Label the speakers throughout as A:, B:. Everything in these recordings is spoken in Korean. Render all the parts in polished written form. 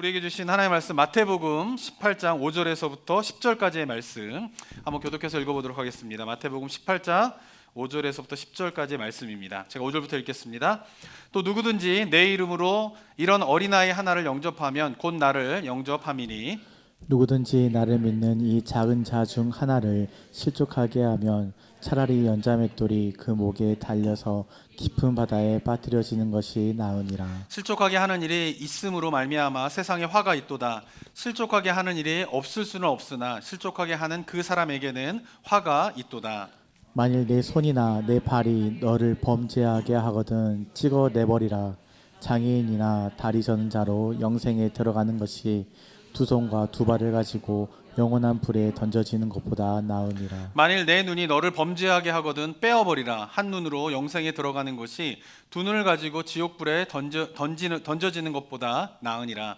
A: 우리에게 주신 하나님의 말씀 마태복음 18장 5절에서부터 10절까지의 말씀 한번 교독해서 읽어보도록 하겠습니다. 마태복음 18장 5절에서부터 10절까지의 말씀입니다. 제가 5절부터 읽겠습니다. 또 누구든지 내 이름으로 이런 어린아이 하나를 영접하면 곧 나를 영접함이니
B: 누구든지 나를 믿는 이 작은 자 중 하나를 실족하게 하면 차라리 연자맷돌이 그 목에 달려서 깊은 바다에 빠뜨려지는 것이 나으니라.
A: 실족하게 하는 일이 있음으로 말미암아 세상에 화가 있도다. 실족하게 하는 일이 없을 수는 없으나 실족하게 하는 그 사람에게는 화가 있도다.
B: 만일 내 손이나 내 발이 너를 범죄하게 하거든 찍어 내버리라. 장애인이나 다리 저는 자로 영생에 들어가는 것이 두 손과 두 발을 가지고 영원한 불에 던져지는 것보다 나으니라.
A: 만일 내 눈이 너를 범죄하게 하거든 빼어버리라. 한 눈으로 영생에 들어가는 것이 두 눈을 가지고 지옥불에 던져지는 것보다 나으니라.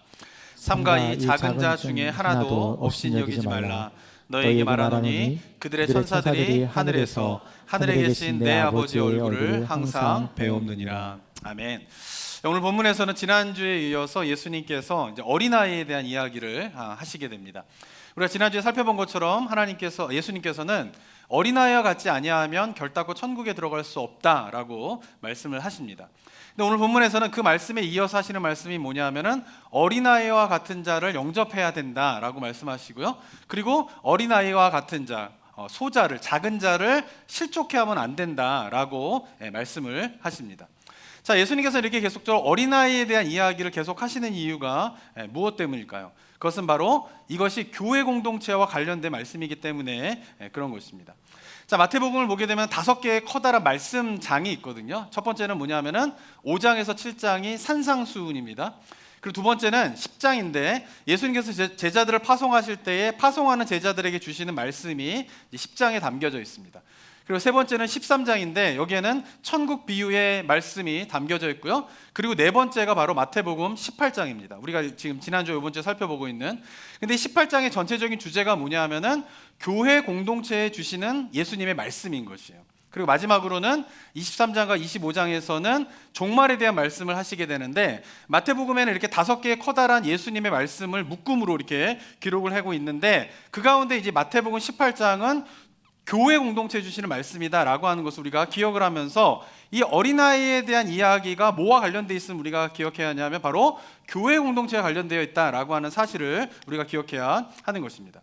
A: 삼가 이 작은 자 중에 하나도 없인 여기지 말라. 너에게 말하노니 그들의 천사들이 하늘에 계신 내 아버지의 얼굴을 항상 배움느니라. 아멘. 오늘 본문에서는 지난주에 이어서 예수님께서 이제 어린아이에 대한 이야기를 하시게 됩니다. 우리가 지난주에 살펴본 것처럼 예수님께서는 어린아이와 같지 아니하면 결단코 천국에 들어갈 수 없다라고 말씀을 하십니다. 근데 오늘 본문에서는 그 말씀에 이어서 하시는 말씀이 뭐냐면은 어린아이와 같은 자를 영접해야 된다라고 말씀하시고요. 그리고 어린아이와 같은 자, 소자를, 작은 자를 실족해 하면 안 된다라고 말씀을 하십니다. 자, 예수님께서 이렇게 계속적으로 어린아이에 대한 이야기를 계속 하시는 이유가 무엇 때문일까요? 그것은 바로 이것이 교회 공동체와 관련된 말씀이기 때문에 그런 것입니다. 자, 마태복음을 보게 되면 5개의 커다란 말씀장이 있거든요. 첫 번째는 뭐냐면은 5장에서 7장이 산상수훈입니다. 그리고 두 번째는 10장인데 예수님께서 제자들을 파송하실 때에 파송하는 제자들에게 주시는 말씀이 10장에 담겨져 있습니다. 그리고 세 번째는 13장인데 여기에는 천국 비유의 말씀이 담겨져 있고요. 그리고 네 번째가 바로 마태복음 18장입니다. 우리가 지금 지난주 이번 주에 살펴보고 있는. 근데 18장의 전체적인 주제가 뭐냐 하면은 교회 공동체에 주시는 예수님의 말씀인 것이에요. 그리고 마지막으로는 23장과 25장에서는 종말에 대한 말씀을 하시게 되는데 마태복음에는 이렇게 5개의 커다란 예수님의 말씀을 묶음으로 이렇게 기록을 하고 있는데 그 가운데 이제 마태복음 18장은 교회 공동체에 주시는 말씀이다라고 하는 것을 우리가 기억을 하면서 이 어린아이에 대한 이야기가 뭐와 관련되어 있으면 우리가 기억해야 하냐면 바로 교회 공동체와 관련되어 있다라고 하는 사실을 우리가 기억해야 하는 것입니다.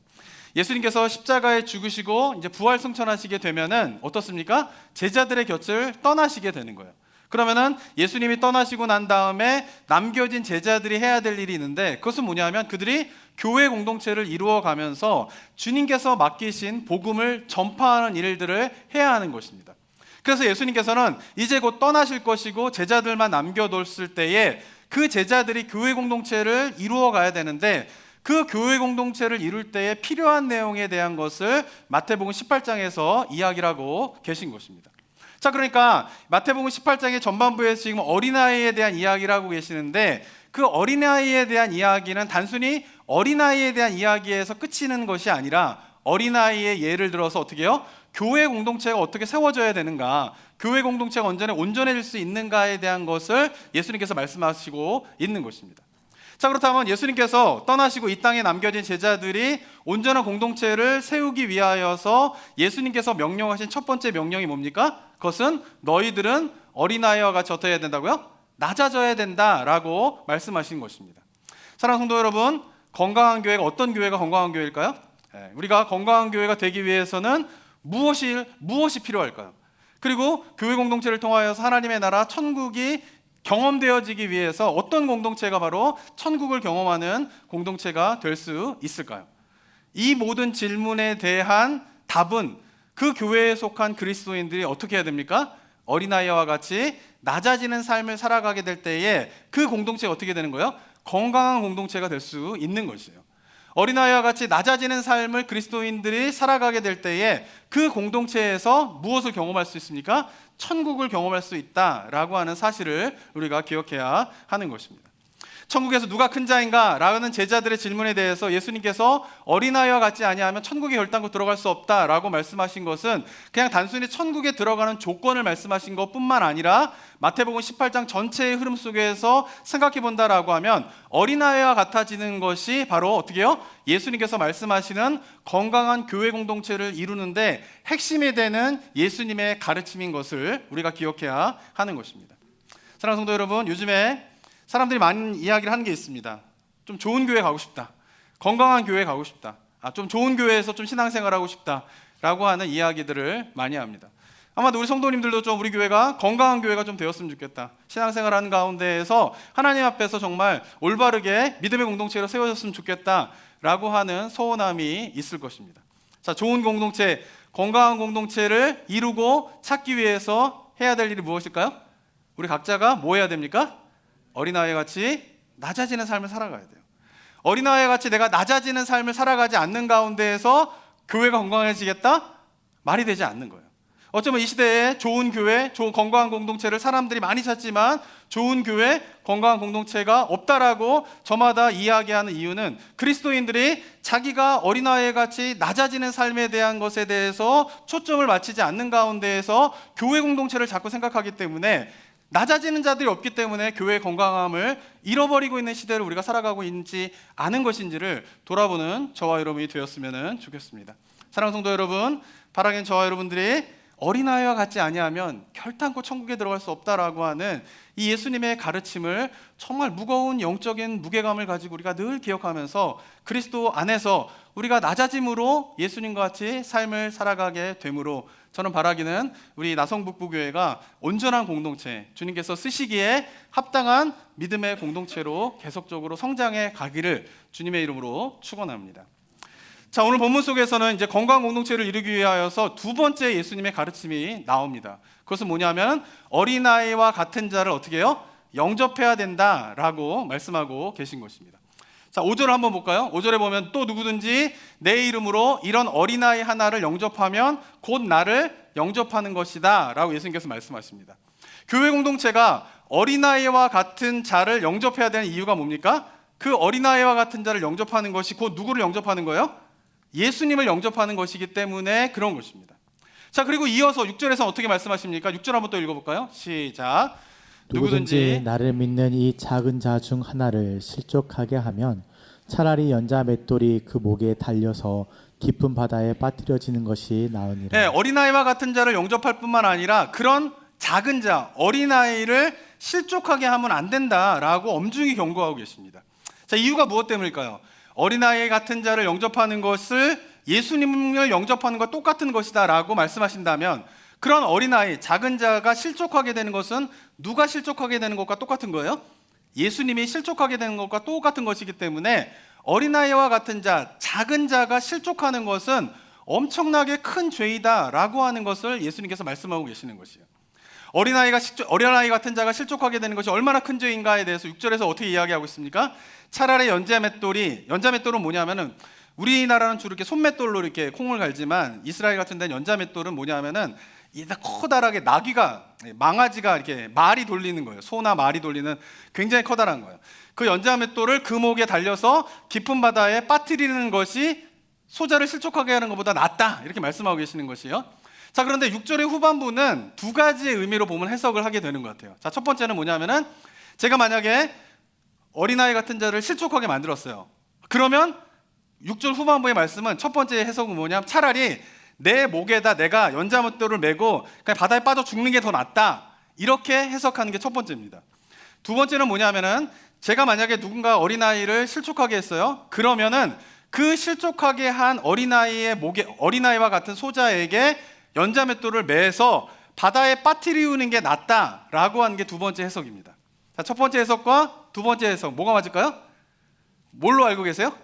A: 예수님께서 십자가에 죽으시고 이제 부활 승천하시게 되면은 어떻습니까? 제자들의 곁을 떠나시게 되는 거예요. 그러면은 예수님이 떠나시고 난 다음에 남겨진 제자들이 해야 될 일이 있는데 그것은 뭐냐면 그들이 교회 공동체를 이루어 가면서 주님께서 맡기신 복음을 전파하는 일들을 해야 하는 것입니다. 그래서 예수님께서는 이제 곧 떠나실 것이고 제자들만 남겨뒀을 때에 그 제자들이 교회 공동체를 이루어 가야 되는데 그 교회 공동체를 이룰 때에 필요한 내용에 대한 것을 마태복음 18장에서 이야기를 하고 계신 것입니다. 자, 그러니까 마태복음 18장의 전반부에서 지금 어린아이에 대한 이야기를 하고 계시는데 그 어린아이에 대한 이야기는 단순히 어린아이에 대한 이야기에서 그치는 것이 아니라 어린아이의 예를 들어서 어떻게 해요? 교회 공동체가 어떻게 세워져야 되는가, 교회 공동체가 언제나 온전해질 수 있는가에 대한 것을 예수님께서 말씀하시고 있는 것입니다. 자, 그렇다면 예수님께서 떠나시고 이 땅에 남겨진 제자들이 온전한 공동체를 세우기 위하여서 예수님께서 명령하신 첫 번째 명령이 뭡니까? 그것은 너희들은 어린아이와 같이 어떻게 해야 된다고요? 낮아져야 된다라고 말씀하신 것입니다. 사랑하는 성도 여러분, 건강한 교회가 어떤 교회가 건강한 교회일까요? 우리가 건강한 교회가 되기 위해서는 무엇이 필요할까요? 그리고 교회 공동체를 통하여서 하나님의 나라 천국이 경험되어지기 위해서 어떤 공동체가 바로 천국을 경험하는 공동체가 될 수 있을까요? 이 모든 질문에 대한 답은 그 교회에 속한 그리스도인들이 어떻게 해야 됩니까? 어린아이와 같이 낮아지는 삶을 살아가게 될 때에 그 공동체가 어떻게 되는 거예요? 건강한 공동체가 될 수 있는 것이에요. 어린아이와 같이 낮아지는 삶을 그리스도인들이 살아가게 될 때에 그 공동체에서 무엇을 경험할 수 있습니까? 천국을 경험할 수 있다라고 하는 사실을 우리가 기억해야 하는 것입니다. 천국에서 누가 큰 자인가? 라는 제자들의 질문에 대해서 예수님께서 어린아이와 같지 아니하면 천국에 결단코 들어갈 수 없다라고 말씀하신 것은 그냥 단순히 천국에 들어가는 조건을 말씀하신 것뿐만 아니라 마태복음 18장 전체의 흐름 속에서 생각해 본다라고 하면 어린아이와 같아지는 것이 바로 어떻게 해요? 예수님께서 말씀하시는 건강한 교회 공동체를 이루는데 핵심이 되는 예수님의 가르침인 것을 우리가 기억해야 하는 것입니다. 사랑하는 성도 여러분, 요즘에 사람들이 많은 이야기를 하는 게 있습니다. 좀 좋은 교회 가고 싶다. 건강한 교회 가고 싶다. 좀 좋은 교회에서 좀 신앙생활하고 싶다라고 하는 이야기들을 많이 합니다. 아마도 우리 성도님들도 좀 우리 교회가 건강한 교회가 좀 되었으면 좋겠다. 신앙생활하는 가운데에서 하나님 앞에서 정말 올바르게 믿음의 공동체로 세워졌으면 좋겠다라고 하는 소원함이 있을 것입니다. 자, 좋은 공동체, 건강한 공동체를 이루고 찾기 위해서 해야 될 일이 무엇일까요? 우리 각자가 뭐 해야 됩니까? 어린아이 같이 낮아지는 삶을 살아가야 돼요. 어린아이 같이 내가 낮아지는 삶을 살아가지 않는 가운데에서 교회가 건강해지겠다? 말이 되지 않는 거예요. 어쩌면 이 시대에 좋은 교회, 좋은 건강한 공동체를 사람들이 많이 찾지만 좋은 교회, 건강한 공동체가 없다라고 저마다 이야기하는 이유는 그리스도인들이 자기가 어린아이 같이 낮아지는 삶에 대한 것에 대해서 초점을 맞추지 않는 가운데에서 교회 공동체를 자꾸 생각하기 때문에 낮아지는 자들이 없기 때문에 교회의 건강함을 잃어버리고 있는 시대를 우리가 살아가고 있지 않은 것인지를 돌아보는 저와 여러분이 되었으면 좋겠습니다. 사랑하는 성도 여러분, 바라기는 저와 여러분들이 어린아이와 같지 아니하면 결단코 천국에 들어갈 수 없다라고 하는 이 예수님의 가르침을 정말 무거운 영적인 무게감을 가지고 우리가 늘 기억하면서 그리스도 안에서 우리가 낮아짐으로 예수님과 같이 삶을 살아가게 되므로 저는 바라기는 우리 나성북부교회가 온전한 공동체, 주님께서 쓰시기에 합당한 믿음의 공동체로 계속적으로 성장해 가기를 주님의 이름으로 축원합니다. 자, 오늘 본문 속에서는 이제 건강한 공동체를 이루기 위하여서 두 번째 예수님의 가르침이 나옵니다. 그것은 뭐냐면 어린아이와 같은 자를 어떻게 해요? 영접해야 된다라고 말씀하고 계신 것입니다. 자, 5절을 한번 볼까요? 5절에 보면 또 누구든지 내 이름으로 이런 어린아이 하나를 영접하면 곧 나를 영접하는 것이다 라고 예수님께서 말씀하십니다. 교회 공동체가 어린아이와 같은 자를 영접해야 되는 이유가 뭡니까? 그 어린아이와 같은 자를 영접하는 것이 곧 누구를 영접하는 거예요? 예수님을 영접하는 것이기 때문에 그런 것입니다. 자, 그리고 이어서 6절에서 어떻게 말씀하십니까? 6절 한번 또 읽어볼까요? 시작.
B: 누구든지 나를 믿는 이 작은 자 중 하나를 실족하게 하면 차라리 연자 맷돌이 그 목에 달려서 깊은 바다에 빠뜨려지는 것이 나으니라.
A: 네, 어린아이와 같은 자를 영접할 뿐만 아니라 그런 작은 자, 어린아이를 실족하게 하면 안 된다라고 엄중히 경고하고 계십니다. 자, 이유가 무엇 때문일까요? 어린아이 같은 자를 영접하는 것을 예수님을 영접하는 것과 똑같은 것이다 라고 말씀하신다면 그런 어린아이, 작은 자가 실족하게 되는 것은 누가 실족하게 되는 것과 똑같은 거예요? 예수님이 실족하게 되는 것과 똑같은 것이기 때문에 어린아이와 같은 자, 작은 자가 실족하는 것은 엄청나게 큰 죄이다 라고 하는 것을 예수님께서 말씀하고 계시는 것이에요. 어린아이 같은 자가 실족하게 되는 것이 얼마나 큰 죄인가에 대해서 6절에서 어떻게 이야기하고 있습니까? 차라리 연자 맷돌은 뭐냐면은 우리나라는 주로 이렇게 손맷돌로 이렇게 콩을 갈지만 이스라엘 같은 데는 연자 맷돌은 뭐냐면은 커다랗게 망아지가 이렇게 말이 돌리는 거예요. 소나 말이 돌리는 굉장히 커다란 거예요. 그 연자 맷돌을 그 목에 달려서 깊은 바다에 빠뜨리는 것이 소자를 실족하게 하는 것보다 낫다 이렇게 말씀하고 계시는 것이에요. 자, 그런데 6절의 후반부는 두 가지의 의미로 보면 해석을 하게 되는 것 같아요. 자, 첫 번째는 뭐냐면은 제가 만약에 어린아이 같은 자를 실족하게 만들었어요. 그러면 6절 후반부의 말씀은 첫 번째 해석은 뭐냐면 차라리 내 목에다 내가 연자못돌을 메고 그냥 바다에 빠져 죽는 게 더 낫다 이렇게 해석하는 게 첫 번째입니다. 두 번째는 뭐냐면은 제가 만약에 누군가 어린아이를 실족하게 했어요. 그러면은 그 실족하게 한 어린아이와 같은 소자에게 연자맷돌을 매서 바다에 빠뜨리우는 게 낫다라고 하는 게 두 번째 해석입니다. 자, 첫 번째 해석과 두 번째 해석 뭐가 맞을까요? 뭘로 알고 계세요?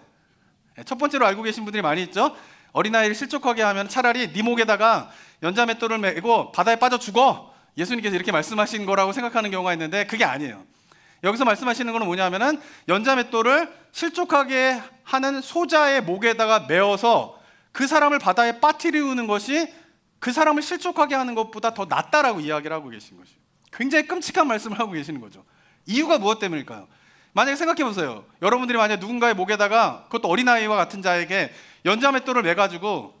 A: 첫 번째로 알고 계신 분들이 많이 있죠. 어린아이를 실족하게 하면 차라리 네 목에다가 연자맷돌을 메고 바다에 빠져 죽어 예수님께서 이렇게 말씀하신 거라고 생각하는 경우가 있는데 그게 아니에요. 여기서 말씀하시는 거는 뭐냐면은 연자맷돌을 실족하게 하는 소자의 목에다가 메어서 그 사람을 바다에 빠뜨리우는 것이 그 사람을 실족하게 하는 것보다 더 낫다라고 이야기를 하고 계신 것이에요. 굉장히 끔찍한 말씀을 하고 계시는 거죠. 이유가 무엇 때문일까요? 만약에 생각해 보세요. 여러분들이 만약 누군가의 목에다가, 그것도 어린아이와 같은 자에게 연자맷돌을 매가지고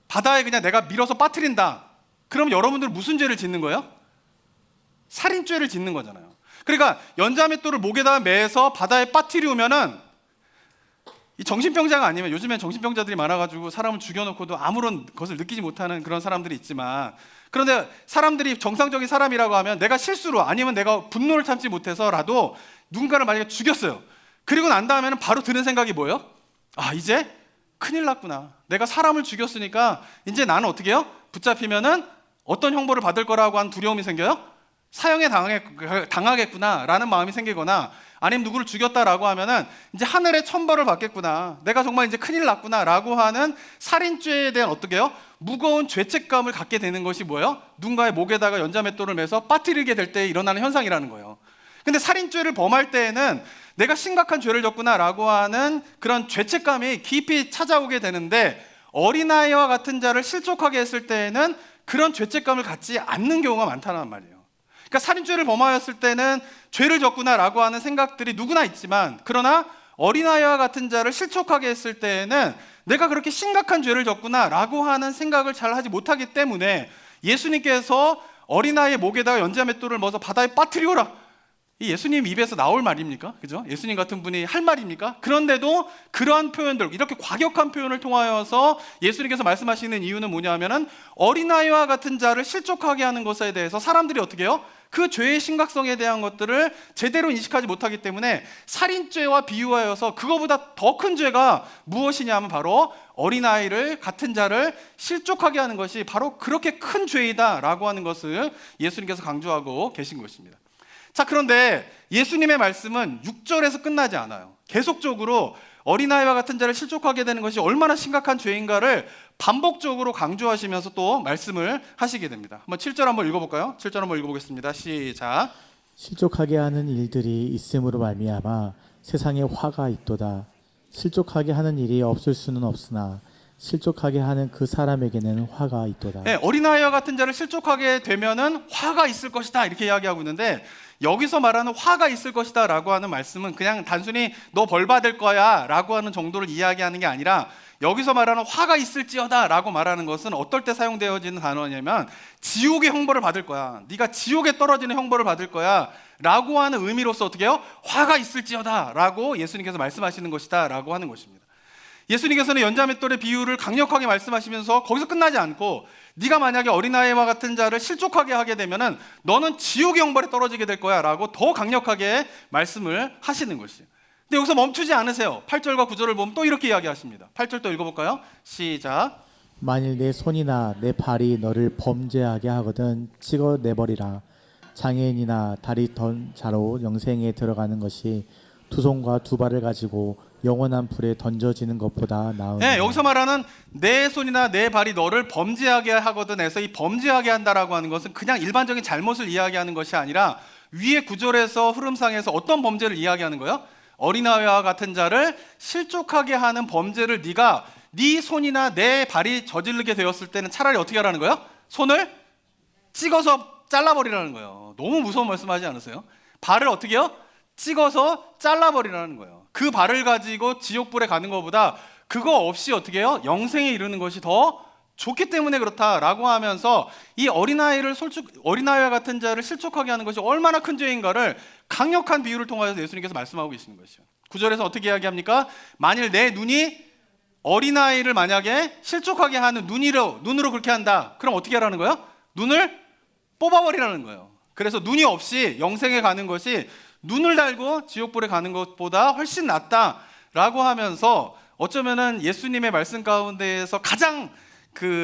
A: 바다에 그냥 내가 밀어서 빠뜨린다. 그럼 여러분들 무슨 죄를 짓는 거예요? 살인죄를 짓는 거잖아요. 그러니까 연자맷돌을 목에다가 매서 바다에 빠뜨리우면은 이 정신병자가 아니면, 요즘엔 정신병자들이 많아가지고 사람을 죽여놓고도 아무런 것을 느끼지 못하는 그런 사람들이 있지만, 그런데 사람들이 정상적인 사람이라고 하면 내가 실수로 아니면 내가 분노를 참지 못해서라도 누군가를 만약에 죽였어요. 그리고 난 다음에는 바로 드는 생각이 뭐예요? 아, 이제 큰일 났구나. 내가 사람을 죽였으니까 이제 나는 어떻게 해요? 붙잡히면은 어떤 형벌을 받을 거라고 하는 두려움이 생겨요? 사형에 당하겠구나 라는 마음이 생기거나, 아니면 누구를 죽였다라고 하면은 이제 하늘의 천벌을 받겠구나, 내가 정말 이제 큰일 났구나 라고 하는 살인죄에 대한 어떻게 해요? 무거운 죄책감을 갖게 되는 것이 뭐예요? 누군가의 목에다가 연자맷돌을 매서 빠뜨리게 될 때 일어나는 현상이라는 거예요. 근데 살인죄를 범할 때에는 내가 심각한 죄를 졌구나 라고 하는 그런 죄책감이 깊이 찾아오게 되는데, 어린아이와 같은 자를 실족하게 했을 때에는 그런 죄책감을 갖지 않는 경우가 많다는 말이에요. 그러니까 살인죄를 범하였을 때는 죄를 졌구나 라고 하는 생각들이 누구나 있지만, 그러나 어린아이와 같은 자를 실족하게 했을 때에는 내가 그렇게 심각한 죄를 졌구나 라고 하는 생각을 잘 하지 못하기 때문에 예수님께서 어린아이의 목에다가 연자맷돌을 넣어서 바다에 빠뜨리오라, 이 예수님 입에서 나올 말입니까? 그죠? 예수님 같은 분이 할 말입니까? 그런데도 그러한 표현들, 이렇게 과격한 표현을 통하여서 예수님께서 말씀하시는 이유는 뭐냐 하면은, 어린아이와 같은 자를 실족하게 하는 것에 대해서 사람들이 어떻게 해요? 그 죄의 심각성에 대한 것들을 제대로 인식하지 못하기 때문에 살인죄와 비유하여서 그거보다 더 큰 죄가 무엇이냐 하면 바로 어린아이를 같은 자를 실족하게 하는 것이 바로 그렇게 큰 죄이다 라고 하는 것을 예수님께서 강조하고 계신 것입니다. 자, 그런데 예수님의 말씀은 6절에서 끝나지 않아요. 계속적으로 어린아이와 같은 자를 실족하게 되는 것이 얼마나 심각한 죄인가를 반복적으로 강조하시면서 또 말씀을 하시게 됩니다. 한번 7절 한번 읽어볼까요? 7절 한번 읽어보겠습니다. 시작.
B: 실족하게 하는 일들이 있음으로 말미암아 세상에 화가 있도다. 실족하게 하는 일이 없을 수는 없으나 실족하게 하는 그 사람에게는 화가 있도다.
A: 네, 어린아이와 같은 자를 실족하게 되면은 화가 있을 것이다 이렇게 이야기하고 있는데, 여기서 말하는 화가 있을 것이다 라고 하는 말씀은 그냥 단순히 너 벌 받을 거야 라고 하는 정도를 이야기하는 게 아니라, 여기서 말하는 화가 있을지어다 라고 말하는 것은 어떨 때 사용되어지는 단어냐면, 지옥의 형벌을 받을 거야, 네가 지옥에 떨어지는 형벌을 받을 거야 라고 하는 의미로서 어떻게 해요? 화가 있을지어다 라고 예수님께서 말씀하시는 것이다 라고 하는 것입니다. 예수님께서는 연자맷돌의 비유를 강력하게 말씀하시면서 거기서 끝나지 않고, 네가 만약에 어린아이와 같은 자를 실족하게 하게 되면은 너는 지옥의 형벌에 떨어지게 될 거야 라고 더 강력하게 말씀을 하시는 것이에요. 근데 여기서 멈추지 않으세요. 8절과 9절을 보면 또 이렇게 이야기하십니다. 8절 또 읽어볼까요? 시작.
B: 만일 내 손이나 내 발이 너를 범죄하게 하거든 찍어내버리라. 장애인이나 다리 던 자로 영생에 들어가는 것이 두 손과 두 발을 가지고 영원한 불에 던져지는 것보다 나으니라.
A: 네, 여기서 말하는 내 손이나 내 발이 너를 범죄하게 하거든 해서 이 범죄하게 한다라고 하는 것은 그냥 일반적인 잘못을 이야기하는 것이 아니라, 위의 구절에서 흐름상에서 어떤 범죄를 이야기하는 거예요? 어린아이와 같은 자를 실족하게 하는 범죄를 네가 네 손이나 내 발이 저지르게 되었을 때는 차라리 어떻게 하라는 거예요? 손을 찍어서 잘라버리라는 거예요. 너무 무서운 말씀하지 않으세요? 발을 어떻게 해요? 찍어서 잘라버리라는 거예요. 그 발을 가지고 지옥불에 가는 것보다 그거 없이 어떻게 해요? 영생에 이르는 것이 더 좋기 때문에 그렇다라고 하면서, 이 어린아이와 같은 자를 실족하게 하는 것이 얼마나 큰 죄인가를 강력한 비유를 통해서 예수님께서 말씀하고 계시는 것이죠. 9절에서 어떻게 이야기합니까? 만일 내 눈이 어린아이를 만약에 실족하게 하는 눈으로 그렇게 한다, 그럼 어떻게 하라는 거예요? 눈을 뽑아버리라는 거예요. 그래서 눈이 없이 영생에 가는 것이 눈을 달고 지옥불에 가는 것보다 훨씬 낫다라고 하면서, 어쩌면은 예수님의 말씀 가운데에서 가장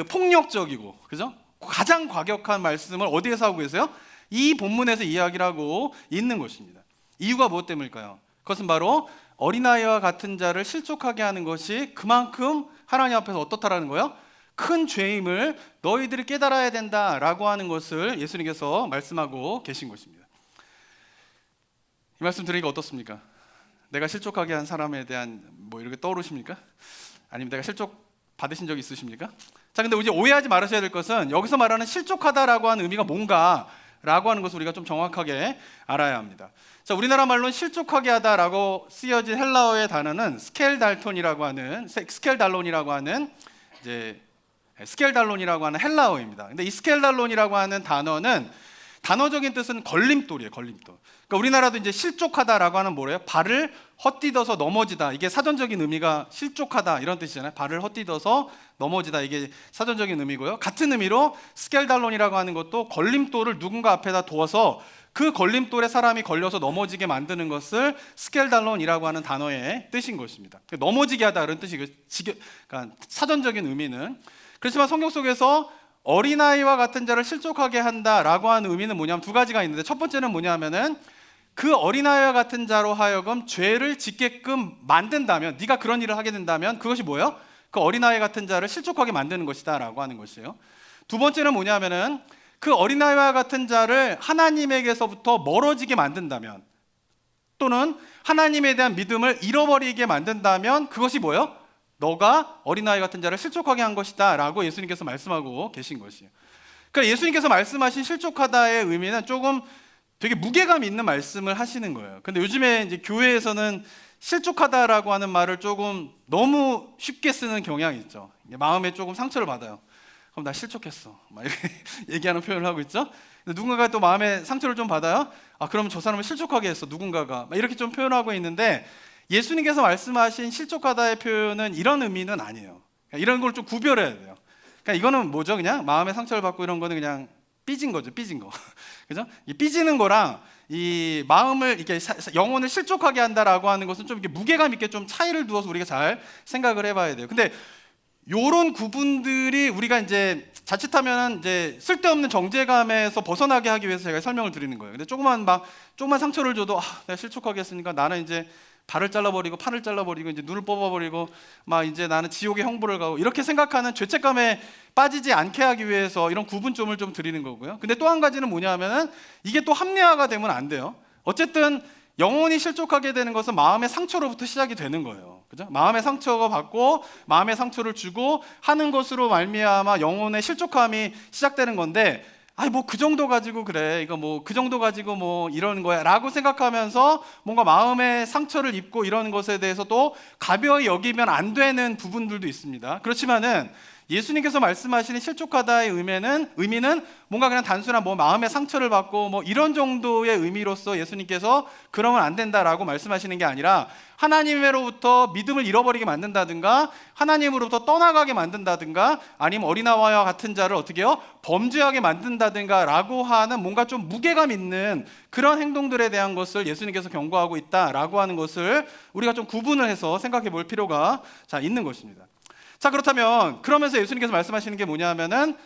A: 폭력적이고, 그죠? 가장 과격한 말씀을 어디에서 하고 계세요? 이 본문에서 이야기를 하고 있는 것입니다. 이유가 무엇 때문일까요? 그것은 바로 어린아이와 같은 자를 실족하게 하는 것이 그만큼 하나님 앞에서 어떻다라는 거예요? 큰 죄임을 너희들이 깨달아야 된다라고 하는 것을 예수님께서 말씀하고 계신 것입니다. 이 말씀 들으니까 어떻습니까? 내가 실족하게 한 사람에 대한 이렇게 떠오르십니까? 아니면 내가 실족 받으신 적 있으십니까? 자, 근데 이제 오해하지 말으셔야 될 것은, 여기서 말하는 실족하다라고 하는 의미가 뭔가라고 라고 하는 것을 우리가 좀 정확하게 알아야 합니다. 자, 우리나라 말로는 실족하게 하다라고 쓰여진 헬라어의 단어는 스켈달론이라고 하는 이제 스켈달론이라고 하는 헬라어입니다. 근데 이 스켈달론이라고 하는 단어는 단어적인 뜻은 걸림돌이에요, 걸림돌. 그러니까 우리나라도 이제 실족하다라고 하는 뭐래요? 발을 헛디뎌서 넘어지다. 이게 사전적인 의미가 실족하다 이런 뜻이잖아요. 발을 헛디뎌서 넘어지다. 이게 사전적인 의미고요. 같은 의미로 스켈달론이라고 하는 것도 걸림돌을 누군가 앞에다 두어서 그 걸림돌에 사람이 걸려서 넘어지게 만드는 것을 스켈달론이라고 하는 단어의 뜻인 것입니다. 넘어지게 하다 이런 뜻이고, 그러니까 사전적인 의미는. 그렇지만 성경 속에서 어린아이와 같은 자를 실족하게 한다라고 하는 의미는 뭐냐면 두 가지가 있는데, 첫 번째는 뭐냐면은 그 어린아이와 같은 자로 하여금 죄를 짓게끔 만든다면, 네가 그런 일을 하게 된다면 그것이 뭐예요? 그 어린아이 같은 자를 실족하게 만드는 것이다 라고 하는 것이에요. 두 번째는 뭐냐면은 그 어린아이와 같은 자를 하나님에게서부터 멀어지게 만든다면, 또는 하나님에 대한 믿음을 잃어버리게 만든다면 그것이 뭐예요? 너가 어린아이 같은 자를 실족하게 한 것이다 라고 예수님께서 말씀하고 계신 것이에요. 그러니까 예수님께서 말씀하신 실족하다의 의미는 조금 되게 무게감 있는 말씀을 하시는 거예요. 근데 요즘에 이제 교회에서는 실족하다라고 하는 말을 조금 너무 쉽게 쓰는 경향이 있죠. 마음에 조금 상처를 받아요. 그럼 나 실족했어 막 이렇게 얘기하는 표현을 하고 있죠. 근데 누군가가 또 마음에 상처를 좀 받아요. 아, 그러면 저 사람을 실족하게 했어 누군가가 막 이렇게 좀 표현하고 있는데, 예수님께서 말씀하신 실족하다의 표현은 이런 의미는 아니에요. 그러니까 이런 걸 좀 구별해야 돼요. 그러니까 이거는 뭐죠? 그냥 마음에 상처를 받고 이런 거는 그냥 삐진 거죠, 삐진 거. 그죠? 이 삐지는 거랑 이 마음을 이렇게 영혼을 실족하게 한다라고 하는 것은 좀 이렇게 무게감 있게 좀 차이를 두어서 우리가 잘 생각을 해봐야 돼요. 근데 요런 구분들이 우리가 이제 자칫하면 이제 쓸데없는 정죄감에서 벗어나게 하기 위해서 제가 설명을 드리는 거예요. 근데 조금만 상처를 줘도 내가 실족하게 했으니까 나는 이제 발을 잘라버리고 팔을 잘라버리고 이제 눈을 뽑아버리고 막 이제 나는 지옥의 형벌을 가고, 이렇게 생각하는 죄책감에 빠지지 않게 하기 위해서 이런 구분점을 좀 드리는 거고요. 근데 또 한 가지는 뭐냐면은 이게 또 합리화가 되면 안 돼요. 어쨌든 영혼이 실족하게 되는 것은 마음의 상처로부터 시작이 되는 거예요. 그죠? 마음의 상처가 받고 마음의 상처를 주고 하는 것으로 말미암아 영혼의 실족함이 시작되는 건데, 아니 뭐 그 정도 가지고 그래, 이거 뭐 그 정도 가지고 뭐 이러는 거야 라고 생각하면서 뭔가 마음의 상처를 입고 이러는 것에 대해서도 가벼이 여기면 안 되는 부분들도 있습니다. 그렇지만은 예수님께서 말씀하시는 실족하다의 의미는 뭔가 그냥 단순한 뭐 마음의 상처를 받고 뭐 이런 정도의 의미로서 예수님께서 그러면 안 된다라고 말씀하시는 게 아니라, 하나님으로부터 믿음을 잃어버리게 만든다든가 하나님으로부터 떠나가게 만든다든가 아니면 어린아이와 같은 자를 어떻게 해요? 범죄하게 만든다든가 라고 하는 뭔가 좀 무게감 있는 그런 행동들에 대한 것을 예수님께서 경고하고 있다라고 하는 것을 우리가 좀 구분을 해서 생각해 볼 필요가 있는 것입니다. 자, 그렇다면 그러면서 예수님께서 말씀하시는 게 뭐냐면은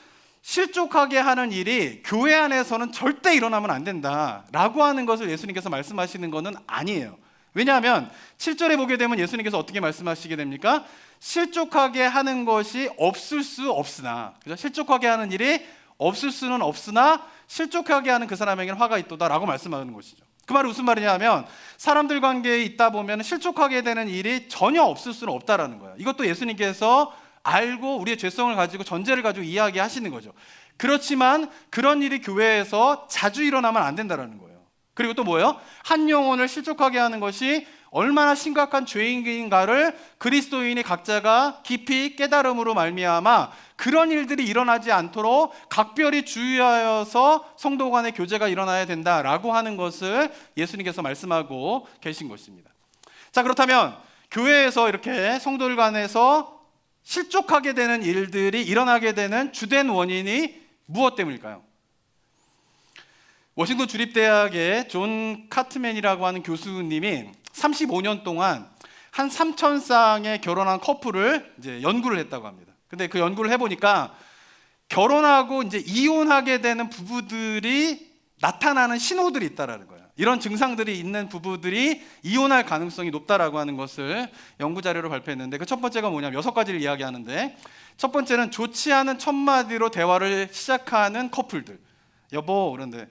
A: 실족하게 하는 일이 교회 안에서는 절대 일어나면 안 된다라고 하는 것을 예수님께서 말씀하시는 것은 아니에요. 왜냐하면 7절에 보게 되면 예수님께서 어떻게 말씀하시게 됩니까? 실족하게 하는 것이 없을 수 없으나, 그죠? 실족하게 하는 일이 없을 수는 없으나 실족하게 하는 그 사람에게는 화가 있도다라고 말씀하는 것이죠. 그 말이 무슨 말이냐면 사람들 관계에 있다 보면 실족하게 되는 일이 전혀 없을 수는 없다라는 거예요. 이것도 예수님께서 알고 우리의 죄성을 가지고 전제를 가지고 이야기하시는 거죠. 그렇지만 그런 일이 교회에서 자주 일어나면 안 된다라는 거예요. 그리고 또 뭐예요? 한 영혼을 실족하게 하는 것이 얼마나 심각한 죄인인가를 그리스도인이 각자가 깊이 깨달음으로 말미암아 그런 일들이 일어나지 않도록 각별히 주의하여서 성도 간의 교제가 일어나야 된다라고 하는 것을 예수님께서 말씀하고 계신 것입니다. 자, 그렇다면 교회에서 이렇게 성도들 간에서 실족하게 되는 일들이 일어나게 되는 주된 원인이 무엇 때문일까요? 워싱턴 주립대학의 존 카트맨이라고 하는 교수님이 35년 동안 한 3,000쌍의 결혼한 커플을 이제 연구를 했다고 합니다. 근데 그 연구를 해보니까 결혼하고 이제 이혼하게 되는 부부들이 나타나는 신호들이 있다라는 거예요. 이런 증상들이 있는 부부들이 이혼할 가능성이 높다라고 하는 것을 연구 자료로 발표했는데, 그 첫 번째가 뭐냐면 6가지를 이야기하는데, 첫 번째는 좋지 않은 첫 마디로 대화를 시작하는 커플들. 여보, 그런데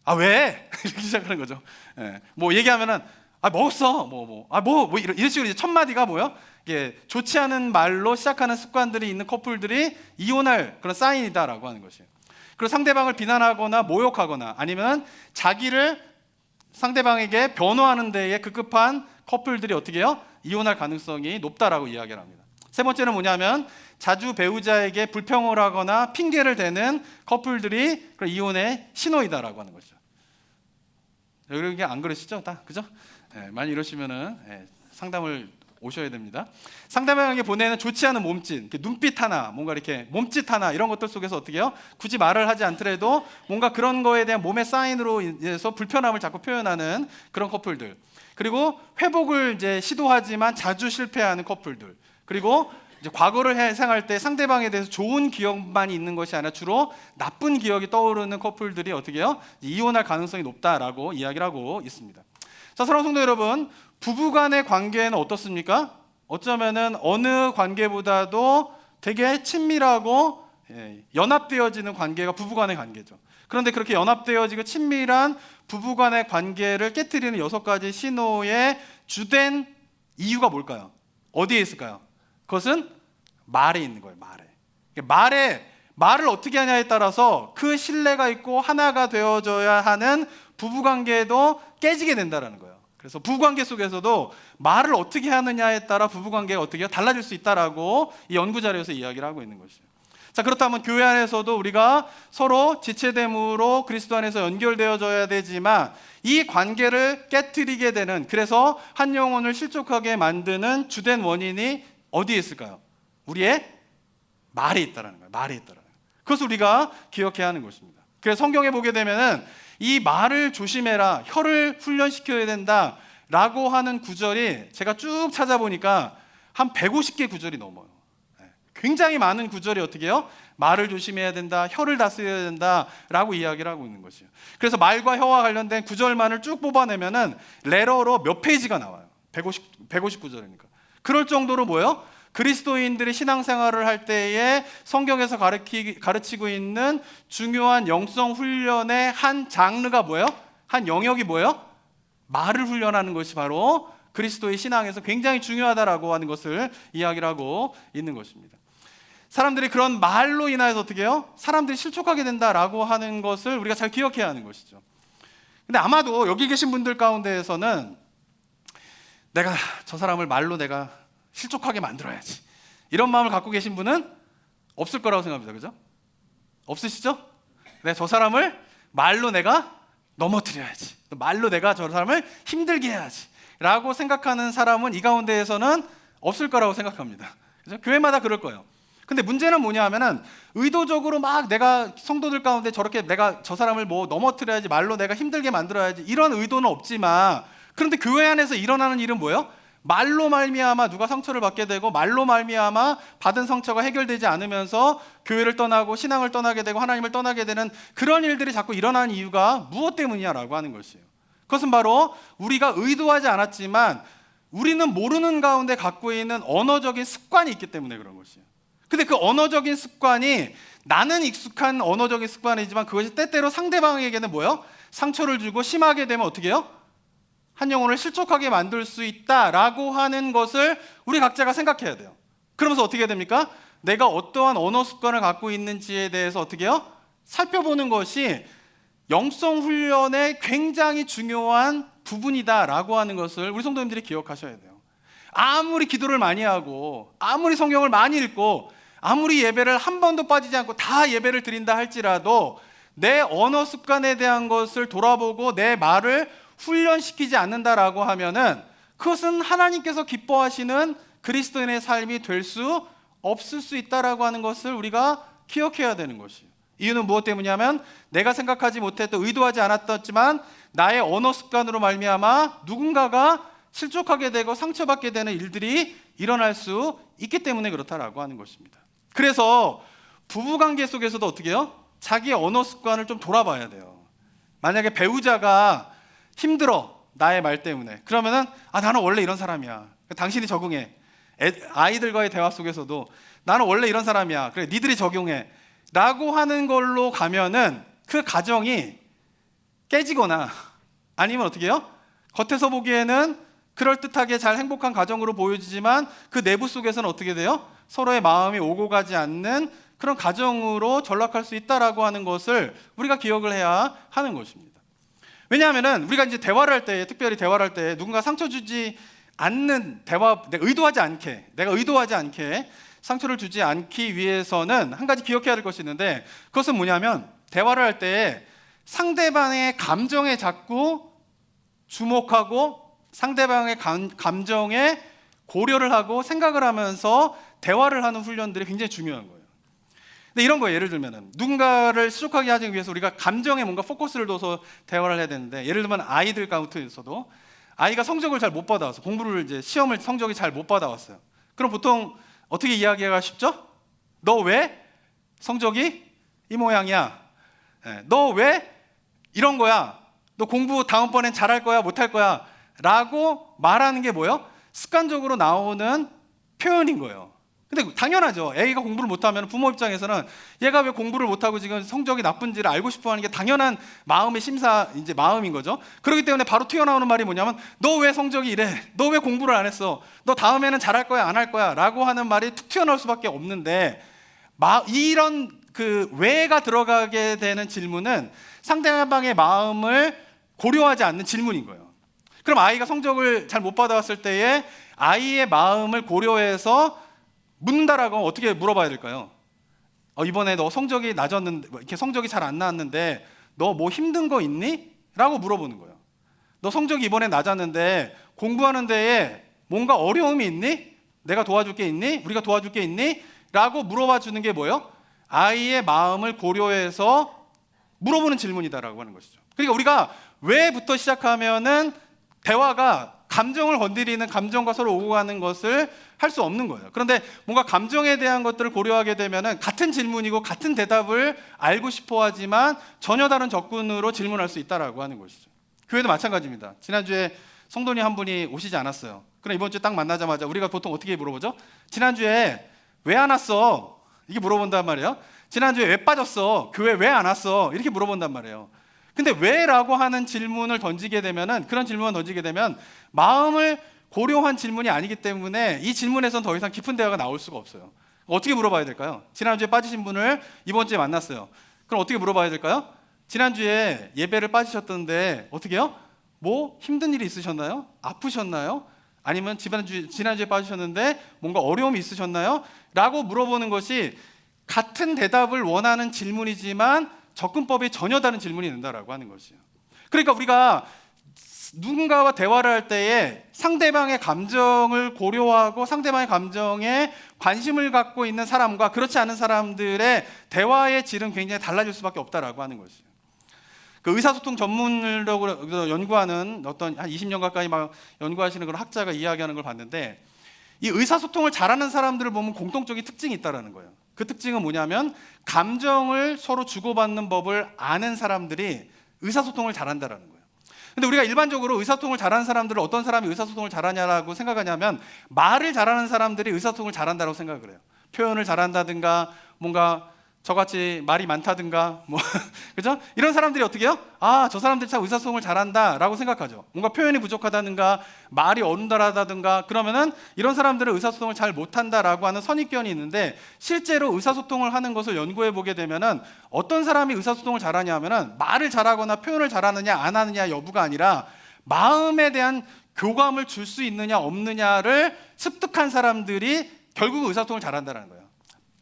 A: 아 왜? 이렇게 시작하는 거죠. 예. 뭐 얘기하면은 먹었어. 이런 식으로 이제 첫 마디가 뭐요? 이게 좋지 않은 말로 시작하는 습관들이 있는 커플들이 이혼할 그런 사인이다라고 하는 것이에요. 그리고 상대방을 비난하거나 모욕하거나 아니면 자기를 상대방에게 변호하는 데에 급급한 커플들이 어떻게 해요? 이혼할 가능성이 높다라고 이야기를 합니다. 세 번째는 뭐냐면 자주 배우자에게 불평을 하거나 핑계를 대는 커플들이 이혼의 신호이다라고 하는 거죠. 여기 안 그러시죠? 다 그죠? 네, 많이 이러시면은 상담을 오셔야 됩니다. 상대방에게 보내는 좋지 않은 몸짓, 눈빛 하나, 뭔가 이렇게 몸짓 하나 이런 것들 속에서 어떻게 해요? 굳이 말을 하지 않더라도 뭔가 그런 거에 대한 몸의 사인으로 인해서 불편함을 자꾸 표현하는 그런 커플들. 그리고 회복을 이제 시도하지만 자주 실패하는 커플들. 그리고 이제 과거를 회상할 때 상대방에 대해서 좋은 기억만 있는 것이 아니라 주로 나쁜 기억이 떠오르는 커플들이 어떻게 해요? 이혼할 가능성이 높다라고 이야기를 하고 있습니다. 자, 사랑하는 성도 여러분, 부부간의 관계는 어떻습니까? 어쩌면은 어느 관계보다도 되게 친밀하고 연합되어지는 관계가 부부간의 관계죠. 그런데 그렇게 연합되어지고 친밀한 부부간의 관계를 깨트리는 6가지 신호의 주된 이유가 뭘까요? 어디에 있을까요? 그것은 말에 있는 거예요. 말을 어떻게 하냐에 따라서 그 신뢰가 있고 하나가 되어져야 하는 부부관계도 깨지게 된다는 거예요. 그래서 부부관계 속에서도 말을 어떻게 하느냐에 따라 부부관계가 어떻게 달라질 수 있다라고 이 연구자료에서 이야기를 하고 있는 것이죠. 자, 그렇다면 교회 안에서도 우리가 서로 지체됨으로 그리스도 안에서 연결되어져야 되지만 이 관계를 깨트리게 되는, 그래서 한 영혼을 실족하게 만드는 주된 원인이 어디에 있을까요? 우리의 말에 있다라는 거예요. 말에 있다라는 거예요. 그것을 우리가 기억해야 하는 것입니다. 그래서 성경에 보게 되면은 이 말을 조심해라, 혀를 훈련시켜야 된다라고 하는 구절이 제가 쭉 찾아보니까 한 150개 구절이 넘어요. 굉장히 많은 구절이 어떻게 해요? 말을 조심해야 된다, 혀를 다스려야 된다라고 이야기를 하고 있는 것이에요. 그래서 말과 혀와 관련된 구절만을 쭉 뽑아내면은 레러로 몇 페이지가 나와요. 150구절이니까. 그럴 정도로 뭐예요? 그리스도인들이 신앙생활을 할 때에 성경에서 가르치고 있는 중요한 영성 훈련의 한 장르가 뭐예요? 한 영역이 뭐예요? 말을 훈련하는 것이 바로 그리스도의 신앙에서 굉장히 중요하다라고 하는 것을 이야기를 하고 있는 것입니다. 사람들이 그런 말로 인하여서 어떻게 해요? 사람들이 실족하게 된다라고 하는 것을 우리가 잘 기억해야 하는 것이죠. 근데 아마도 여기 계신 분들 가운데에서는 내가 저 사람을 말로 내가 실족하게 만들어야지, 이런 마음을 갖고 계신 분은 없을 거라고 생각합니다. 그죠? 없으시죠? 네, 저 사람을 말로 내가 넘어뜨려야지, 말로 내가 저 사람을 힘들게 해야지 라고 생각하는 사람은 이 가운데에서는 없을 거라고 생각합니다. 그죠? 교회마다 그럴 거예요. 근데 문제는 뭐냐 하면은 의도적으로 막 내가 성도들 가운데 저렇게 내가 저 사람을 뭐 넘어뜨려야지, 말로 내가 힘들게 만들어야지, 이런 의도는 없지만, 그런데 교회 안에서 일어나는 일은 뭐예요? 말로 말미암아 누가 상처를 받게 되고, 말로 말미암아 받은 상처가 해결되지 않으면서 교회를 떠나고 신앙을 떠나게 되고 하나님을 떠나게 되는 그런 일들이 자꾸 일어나는 이유가 무엇 때문이냐라고 하는 것이에요. 그것은 바로 우리가 의도하지 않았지만 우리는 모르는 가운데 갖고 있는 언어적인 습관이 있기 때문에 그런 것이에요. 근데 그 언어적인 습관이, 나는 익숙한 언어적인 습관이지만 그것이 때때로 상대방에게는 뭐예요? 상처를 주고 심하게 되면 어떻게 해요? 한 영혼을 실족하게 만들 수 있다라고 하는 것을 우리 각자가 생각해야 돼요. 그러면서 어떻게 해야 됩니까? 내가 어떠한 언어 습관을 갖고 있는지에 대해서 어떻게 해요? 살펴보는 것이 영성 훈련의 굉장히 중요한 부분이다라고 하는 것을 우리 성도님들이 기억하셔야 돼요. 아무리 기도를 많이 하고 아무리 성경을 많이 읽고 아무리 예배를 한 번도 빠지지 않고 다 예배를 드린다 할지라도 내 언어 습관에 대한 것을 돌아보고 내 말을 훈련시키지 않는다라고 하면은 그것은 하나님께서 기뻐하시는 그리스도인의 삶이 될 수 없을 수 있다라고 하는 것을 우리가 기억해야 되는 것이에요. 이유는 무엇 때문이냐면 내가 생각하지 못했던, 의도하지 않았지만 나의 언어 습관으로 말미암아 누군가가 실족하게 되고 상처받게 되는 일들이 일어날 수 있기 때문에 그렇다라고 하는 것입니다. 그래서 부부관계 속에서도 어떻게 해요? 자기의 언어 습관을 좀 돌아봐야 돼요. 만약에 배우자가 힘들어, 나의 말 때문에, 그러면은 나는 원래 이런 사람이야, 당신이 적응해. 아이들과의 대화 속에서도 나는 원래 이런 사람이야, 그래 니들이 적용해 라고 하는 걸로 가면은 그 가정이 깨지거나 아니면 어떻게 해요? 겉에서 보기에는 그럴듯하게 잘 행복한 가정으로 보여지지만 그 내부 속에서는 어떻게 돼요? 서로의 마음이 오고 가지 않는 그런 가정으로 전락할 수 있다라고 하는 것을 우리가 기억을 해야 하는 것입니다. 왜냐하면은 우리가 이제 대화를 할 때, 특별히 대화를 할 때 누군가 상처 주지 않는 대화, 내가 의도하지 않게 상처를 주지 않기 위해서는 한 가지 기억해야 될 것이 있는데, 그것은 뭐냐면 대화를 할 때 상대방의 감정에 자꾸 주목하고 상대방의 감정에 고려를 하고 생각을 하면서 대화를 하는 훈련들이 굉장히 중요한 거예요. 근데 이런 거예요. 예를 들면은 누군가를 수족하게 하기 위해서 우리가 감정에 뭔가 포커스를 둬서 대화를 해야 되는데, 예를 들면 아이들 가운데서도 아이가 성적을 잘 못 받아왔어. 공부를 이제 시험을 성적이 잘 못 받아왔어요. 그럼 보통 어떻게 이야기가 쉽죠? 너 왜 성적이 이 모양이야? 너 왜 이런 거야? 너 공부 다음번엔 잘할 거야? 못할 거야? 라고 말하는 게 뭐예요? 습관적으로 나오는 표현인 거예요. 근데 당연하죠. 애가 공부를 못하면 부모 입장에서는 얘가 왜 공부를 못하고 지금 성적이 나쁜지를 알고 싶어하는 게 당연한 마음의 이제 마음인 거죠. 그렇기 때문에 바로 튀어나오는 말이 뭐냐면 너 왜 성적이 이래? 너 왜 공부를 안 했어? 너 다음에는 잘할 거야? 안 할 거야? 라고 하는 말이 툭 튀어나올 수밖에 없는데, 이런 그 왜가 들어가게 되는 질문은 상대방의 마음을 고려하지 않는 질문인 거예요. 그럼 아이가 성적을 잘 못 받아왔을 때에 아이의 마음을 고려해서 묻는다라고 하면 어떻게 물어봐야 될까요? 이번에 너 성적이 낮았는데, 이렇게 성적이 잘 안 나왔는데 너 뭐 힘든 거 있니? 라고 물어보는 거예요. 너 성적이 이번에 낮았는데 공부하는 데에 뭔가 어려움이 있니? 내가 도와줄 게 있니? 우리가 도와줄 게 있니? 라고 물어봐 주는 게 뭐예요? 아이의 마음을 고려해서 물어보는 질문이다라고 하는 것이죠. 그러니까 우리가 왜부터 시작하면은 대화가 감정을 건드리는, 감정과 서로 오고 가는 것을 할 수 없는 거예요. 그런데 뭔가 감정에 대한 것들을 고려하게 되면은 같은 질문이고 같은 대답을 알고 싶어 하지만 전혀 다른 접근으로 질문할 수 있다라고 하는 것이죠. 교회도 마찬가지입니다. 지난주에 성도님 한 분이 오시지 않았어요. 그럼 이번 주에 딱 만나자마자 우리가 보통 어떻게 물어보죠? 지난주에 왜 안 왔어? 이게 물어본단 말이에요. 지난주에 왜 빠졌어? 교회 왜 안 왔어? 이렇게 물어본단 말이에요. 근데 왜라고 하는 질문을 던지게 되면은, 그런 질문을 던지게 되면 마음을 고려한 질문이 아니기 때문에 이 질문에선 더 이상 깊은 대화가 나올 수가 없어요. 어떻게 물어봐야 될까요? 지난주에 빠지신 분을 이번 주에 만났어요. 그럼 어떻게 물어봐야 될까요? 지난주에 예배를 빠지셨던데 어떻게 해요? 뭐 힘든 일이 있으셨나요? 아프셨나요? 아니면 지난주에 빠지셨는데 뭔가 어려움이 있으셨나요? 라고 물어보는 것이 같은 대답을 원하는 질문이지만 접근법이 전혀 다른 질문이 된다라고 하는 것이에요. 그러니까 우리가 누군가와 대화를 할 때에 상대방의 감정을 고려하고 상대방의 감정에 관심을 갖고 있는 사람과 그렇지 않은 사람들의 대화의 질은 굉장히 달라질 수밖에 없다라고 하는 것이에요. 그 의사소통 전문으로 연구하는 어떤 한 20년 가까이 막 연구하시는 그런 학자가 이야기하는 걸 봤는데, 이 의사소통을 잘하는 사람들을 보면 공통적인 특징이 있다라는 거예요. 그 특징은 뭐냐면 감정을 서로 주고받는 법을 아는 사람들이 의사소통을 잘한다라는 거예요. 근데 우리가 일반적으로 의사소통을 잘하는 사람들을 어떤 사람이 의사소통을 잘하냐라고 생각하냐면 말을 잘하는 사람들이 의사소통을 잘한다고 생각을 해요. 표현을 잘한다든가 뭔가 저같이 말이 많다든가 뭐 그죠? 이런 사람들이 어떻게 해요? 저 사람들이 참 의사소통을 잘한다라고 생각하죠. 뭔가 표현이 부족하다든가 말이 어른다라든가 그러면은 이런 사람들은 의사소통을 잘 못한다라고 하는 선입견이 있는데, 실제로 의사소통을 하는 것을 연구해 보게 되면은 어떤 사람이 의사소통을 잘하냐 하면은 말을 잘하거나 표현을 잘하느냐 안 하느냐 여부가 아니라 마음에 대한 교감을 줄 수 있느냐 없느냐를 습득한 사람들이 결국 의사소통을 잘한다는 거예요.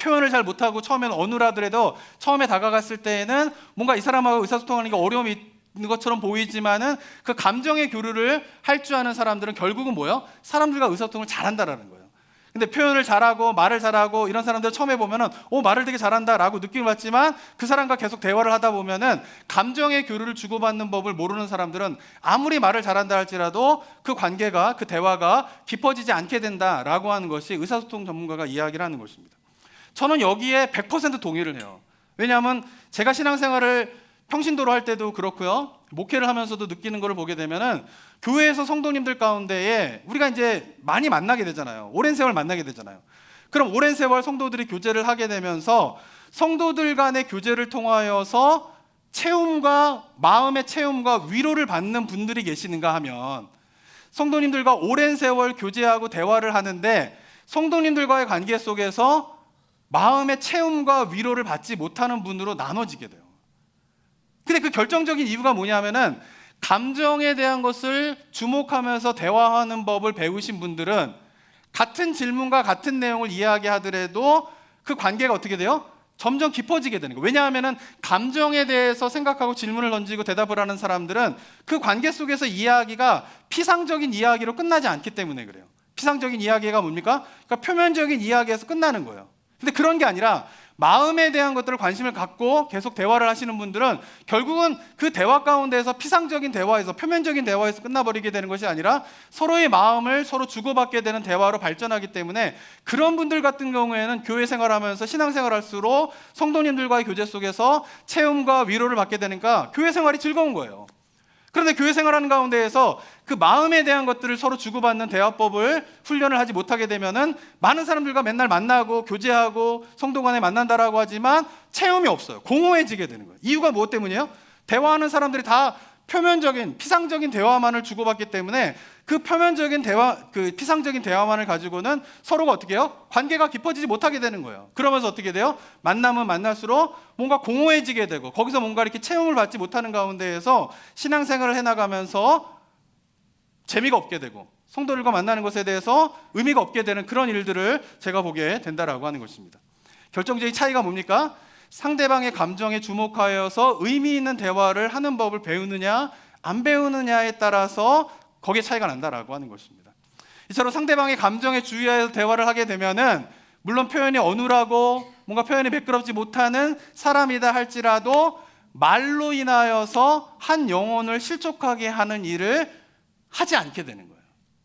A: 표현을 잘 못하고 처음에는 어눌하더라도 처음에 다가갔을 때에는 뭔가 이 사람하고 의사소통하는 게 어려움이 있는 것처럼 보이지만은 그 감정의 교류를 할 줄 아는 사람들은 결국은 뭐예요? 사람들과 의사소통을 잘한다라는 거예요. 근데 표현을 잘하고 말을 잘하고 이런 사람들 처음에 보면은 말을 되게 잘한다라고 느낌을 받지만 그 사람과 계속 대화를 하다 보면은 감정의 교류를 주고받는 법을 모르는 사람들은 아무리 말을 잘한다 할지라도 그 관계가, 그 대화가 깊어지지 않게 된다라고 하는 것이 의사소통 전문가가 이야기를 하는 것입니다. 저는 여기에 100% 동의를 해요. 왜냐하면 제가 신앙생활을 평신도로 할 때도 그렇고요, 목회를 하면서도 느끼는 것을 보게 되면은 교회에서 성도님들 가운데에 우리가 이제 많이 만나게 되잖아요. 오랜 세월 만나게 되잖아요. 그럼 오랜 세월 성도들이 교제를 하게 되면서 성도들 간의 교제를 통하여서 체험과 마음의 체험과 위로를 받는 분들이 계시는가 하면, 성도님들과 오랜 세월 교제하고 대화를 하는데 성도님들과의 관계 속에서 마음의 채움과 위로를 받지 못하는 분으로 나눠지게 돼요. 근데 그 결정적인 이유가 뭐냐면은 감정에 대한 것을 주목하면서 대화하는 법을 배우신 분들은 같은 질문과 같은 내용을 이야기하더라도 그 관계가 어떻게 돼요? 점점 깊어지게 되는 거예요. 왜냐하면 감정에 대해서 생각하고 질문을 던지고 대답을 하는 사람들은 그 관계 속에서 이야기가 피상적인 이야기로 끝나지 않기 때문에 그래요. 피상적인 이야기가 뭡니까? 그러니까 표면적인 이야기에서 끝나는 거예요. 근데 그런 게 아니라 마음에 대한 것들을 관심을 갖고 계속 대화를 하시는 분들은 결국은 그 대화 가운데에서 피상적인 대화에서 표면적인 대화에서 끝나버리게 되는 것이 아니라 서로의 마음을 서로 주고받게 되는 대화로 발전하기 때문에 그런 분들 같은 경우에는 교회 생활하면서 신앙생활 할수록 성도님들과의 교제 속에서 체험과 위로를 받게 되니까 교회 생활이 즐거운 거예요. 그런데 교회 생활하는 가운데에서 그 마음에 대한 것들을 서로 주고받는 대화법을 훈련을 하지 못하게 되면은 많은 사람들과 맨날 만나고 교제하고 성도 간에 만난다라고 하지만 체험이 없어요. 공허해지게 되는 거예요. 이유가 무엇 때문이에요? 대화하는 사람들이 다 표면적인 피상적인 대화만을 주고받기 때문에 그 표면적인 대화, 그 피상적인 대화만을 가지고는 서로가 어떻게 해요? 관계가 깊어지지 못하게 되는 거예요. 그러면서 어떻게 돼요? 만나면 만날수록 뭔가 공허해지게 되고 거기서 뭔가 이렇게 체험을 받지 못하는 가운데에서 신앙생활을 해나가면서 재미가 없게 되고 성도들과 만나는 것에 대해서 의미가 없게 되는 그런 일들을 제가 보게 된다라고 하는 것입니다. 결정적인 차이가 뭡니까? 상대방의 감정에 주목하여서 의미 있는 대화를 하는 법을 배우느냐 안 배우느냐에 따라서 거기에 차이가 난다라고 하는 것입니다. 이처럼 상대방의 감정에 주의하여서 대화를 하게 되면은 물론 표현이 어눌하고 뭔가 표현이 매끄럽지 못하는 사람이다 할지라도 말로 인하여서 한 영혼을 실족하게 하는 일을 하지 않게 되는 거예요.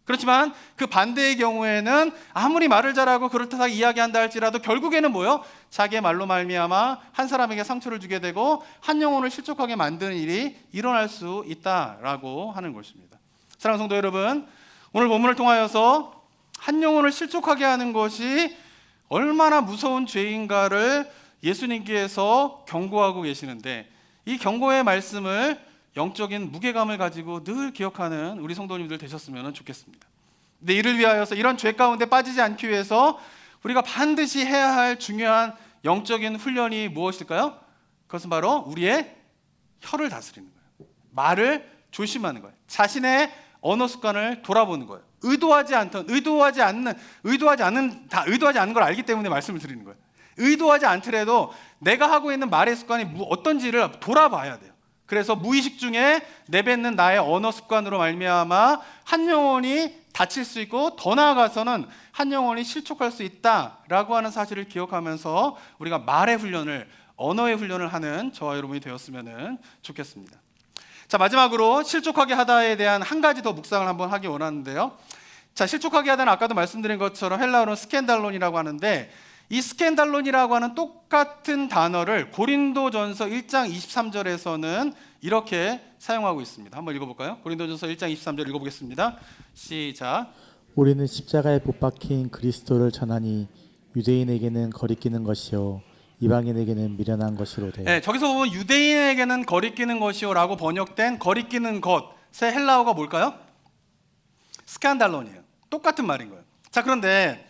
A: 그렇지만 그 반대의 경우에는 아무리 말을 잘하고 그렇다고 이야기한다 할지라도 결국에는 뭐요? 자기의 말로 말미암아 한 사람에게 상처를 주게 되고 한 영혼을 실족하게 만드는 일이 일어날 수 있다라고 하는 것입니다. 사랑하는 성도 여러분, 오늘 본문을 통하여서 한 영혼을 실족하게 하는 것이 얼마나 무서운 죄인가를 예수님께서 경고하고 계시는데 이 경고의 말씀을 영적인 무게감을 가지고 늘 기억하는 우리 성도님들 되셨으면 좋겠습니다. 근데 이를 위하여서 이런 죄 가운데 빠지지 않기 위해서 우리가 반드시 해야 할 중요한 영적인 훈련이 무엇일까요? 그것은 바로 우리의 혀를 다스리는 거예요. 말을 조심하는 거예요. 자신의 언어 습관을 돌아보는 거예요. 의도하지 않는 걸 알기 때문에 말씀을 드리는 거예요. 의도하지 않더라도 내가 하고 있는 말의 습관이 어떤지를 돌아봐야 돼요. 그래서 무의식 중에 내뱉는 나의 언어 습관으로 말미암아 한 영혼이 다칠 수 있고 더 나아가서는 한 영혼이 실족할 수 있다라고 하는 사실을 기억하면서 우리가 말의 훈련을, 언어의 훈련을 하는 저와 여러분이 되었으면 좋겠습니다. 자, 마지막으로 실족하게 하다에 대한 한 가지 더 묵상을 한번 하기 원하는데요. 자, 실족하게 하다는 아까도 말씀드린 것처럼 헬라어로는 스캔달론이라고 하는데 이 스캔달론이라고 하는 똑같은 단어를 고린도전서 1장 23절에서는 이렇게 사용하고 있습니다. 한번 읽어볼까요? 고린도전서 1장 23절 읽어보겠습니다. 시작.
B: 우리는 십자가에 못 박힌 그리스도를 전하니 유대인에게는 거리끼는 것이요 이방인에게는 미련한 것이로되.
A: 네, 저기서 보면 유대인에게는 거리끼는 것이요라고 번역된 거리끼는 것의 헬라어가 뭘까요? 스칸달론이에요. 똑같은 말인 거예요. 자, 그런데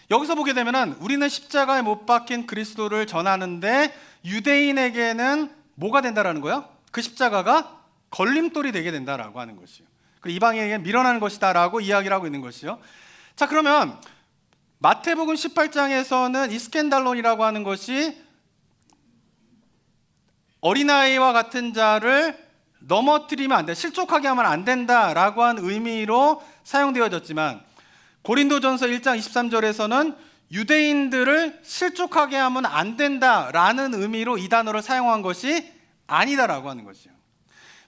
A: 여기서 보게 되면은 우리는 십자가에 못 박힌 그리스도를 전하는데 유대인에게는 뭐가 된다라는 거예요? 그 십자가가 걸림돌이 되게 된다라고 하는 것이요. 그리고 이방인에게는 미련한 것이다라고 이야기를 하고 있는 것이요. 자, 그러면 마태복음 18장에서는 이 스캔달론이라고 하는 것이 어린아이와 같은 자를 넘어뜨리면 안 돼, 실족하게 하면 안 된다라고 하는 의미로 사용되어졌지만 고린도전서 1장 23절에서는 유대인들을 실족하게 하면 안 된다라는 의미로 이 단어를 사용한 것이 아니다라고 하는 것이에요.